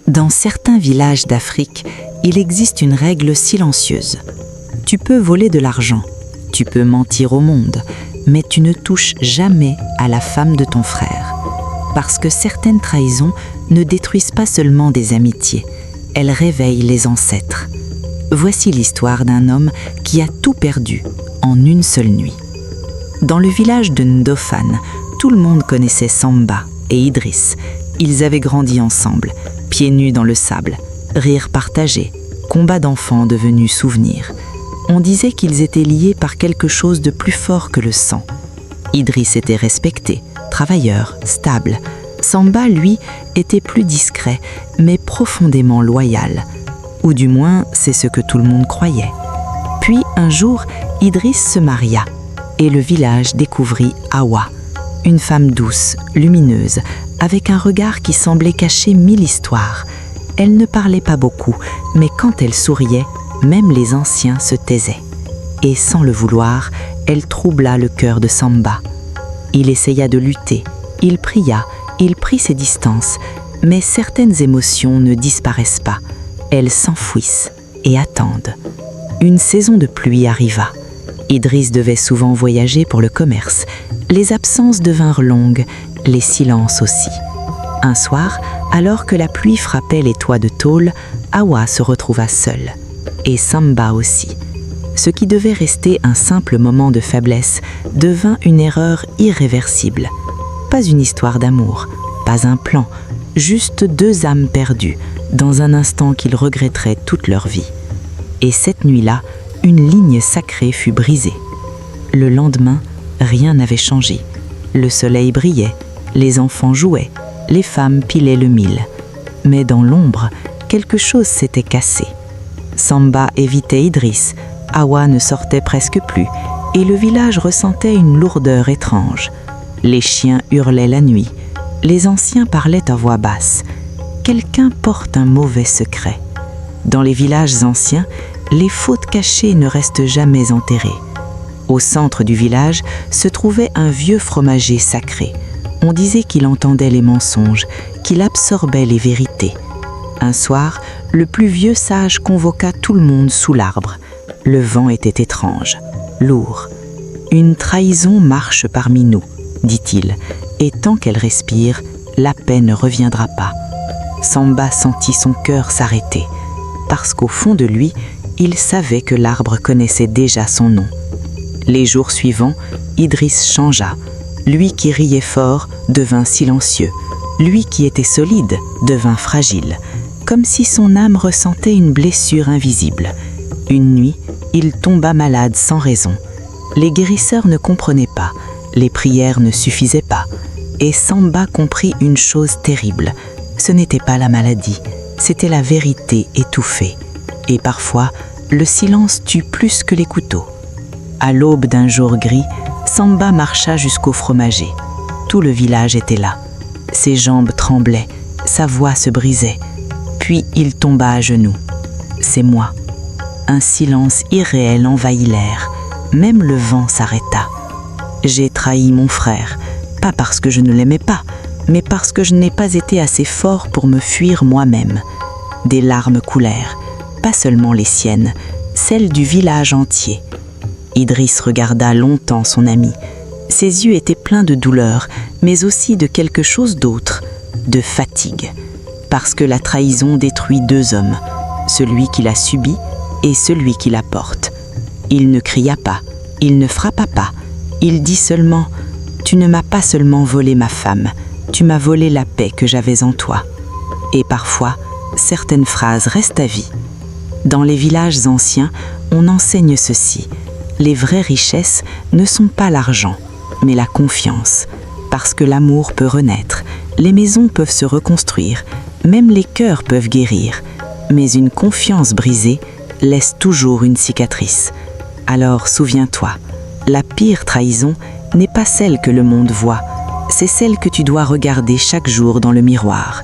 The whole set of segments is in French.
Dans certains villages d'Afrique, il existe une règle silencieuse. Tu peux voler de l'argent, tu peux mentir au monde, mais tu ne touches jamais à la femme de ton frère. Parce que certaines trahisons ne détruisent pas seulement des amitiés, elles réveillent les ancêtres. Voici l'histoire d'un homme qui a tout perdu en une seule nuit. Dans le village de Ndofane, tout le monde connaissait Samba et Idriss. Ils avaient grandi ensemble, pieds nus dans le sable, rires partagés, combats d'enfants devenus souvenirs. On disait qu'ils étaient liés par quelque chose de plus fort que le sang. Idriss était respecté, travailleur, stable. Samba, lui, était plus discret, mais profondément loyal. Ou du moins, c'est ce que tout le monde croyait. Puis, un jour, Idriss se maria, et le village découvrit Hawa, une femme douce, lumineuse, avec un regard qui semblait cacher 1000 histoires. Elle ne parlait pas beaucoup, mais quand elle souriait, même les anciens se taisaient. Et sans le vouloir, elle troubla le cœur de Samba. Il essaya de lutter, il pria, il prit ses distances, mais certaines émotions ne disparaissent pas. Elles s'enfouissent et attendent. Une saison de pluie arriva. Idriss devait souvent voyager pour le commerce. Les absences devinrent longues, les silences aussi. Un soir, alors que la pluie frappait les toits de tôle, Hawa se retrouva seule. Et Samba aussi. Ce qui devait rester un simple moment de faiblesse devint une erreur irréversible. Pas une histoire d'amour, pas un plan, juste deux âmes perdues, dans un instant qu'ils regretteraient toute leur vie. Et cette nuit-là, une ligne sacrée fut brisée. Le lendemain, rien n'avait changé. Le soleil brillait, les enfants jouaient, les femmes pilaient le mil. Mais dans l'ombre, quelque chose s'était cassé. Samba évitait Idriss, Hawa ne sortait presque plus, et le village ressentait une lourdeur étrange. Les chiens hurlaient la nuit, les anciens parlaient à voix basse. Quelqu'un porte un mauvais secret. Dans les villages anciens, les fautes cachées ne restent jamais enterrées. Au centre du village se trouvait un vieux fromager sacré. On disait qu'il entendait les mensonges, qu'il absorbait les vérités. Un soir, le plus vieux sage convoqua tout le monde sous l'arbre. Le vent était étrange, lourd. « Une trahison marche parmi nous, dit-il, et tant qu'elle respire, la paix ne reviendra pas. » Samba sentit son cœur s'arrêter, parce qu'au fond de lui, il savait que l'arbre connaissait déjà son nom. Les jours suivants, Idriss changea. Lui qui riait fort devint silencieux. Lui qui était solide devint fragile, comme si son âme ressentait une blessure invisible. Une nuit, il tomba malade sans raison. Les guérisseurs ne comprenaient pas, les prières ne suffisaient pas. Et Samba comprit une chose terrible. Ce n'était pas la maladie, c'était la vérité étouffée. Et parfois, le silence tue plus que les couteaux. À l'aube d'un jour gris, Samba marcha jusqu'au fromager. Tout le village était là. Ses jambes tremblaient, sa voix se brisait. Puis il tomba à genoux. C'est moi. Un silence irréel envahit l'air. Même le vent s'arrêta. J'ai trahi mon frère, pas parce que je ne l'aimais pas, mais parce que je n'ai pas été assez fort pour me fuir moi-même. Des larmes coulèrent, pas seulement les siennes, celles du village entier. Idriss regarda longtemps son ami. Ses yeux étaient pleins de douleur, mais aussi de quelque chose d'autre, de fatigue. Parce que la trahison détruit deux hommes, celui qui l'a subi et celui qui la porte. Il ne cria pas, il ne frappa pas, il dit seulement « Tu ne m'as pas seulement volé ma femme, tu m'as volé la paix que j'avais en toi. » Et parfois, certaines phrases restent à vie. Dans les villages anciens, on enseigne ceci. Les vraies richesses ne sont pas l'argent, mais la confiance. Parce que l'amour peut renaître, les maisons peuvent se reconstruire, même les cœurs peuvent guérir. Mais une confiance brisée laisse toujours une cicatrice. Alors souviens-toi, la pire trahison n'est pas celle que le monde voit, c'est celle que tu dois regarder chaque jour dans le miroir.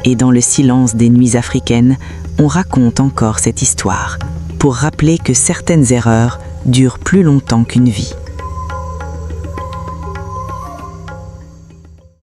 Et dans le silence des nuits africaines, on raconte encore cette histoire, pour rappeler que certaines erreurs durent plus longtemps qu'une vie.